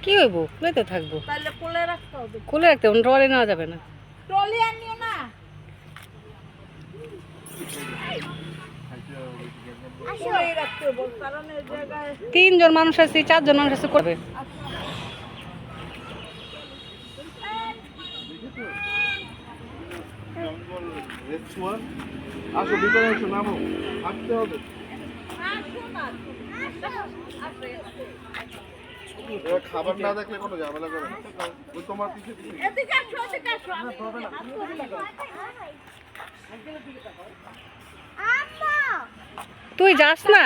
কি হইব কুলেতে থাকবো কোলে রাখতে হবে ট্রলি নেওয়া যাবে না ট্রলি আনিও না 3 জন মানুষ আছে 4 জন মানুষ আছে করবে আসো ভিতরে এসো নামো হাঁটতে হবে খাবার না দেখলে কোনো ঝামেলা করে না ওই তোমার পিছে তুই যাস না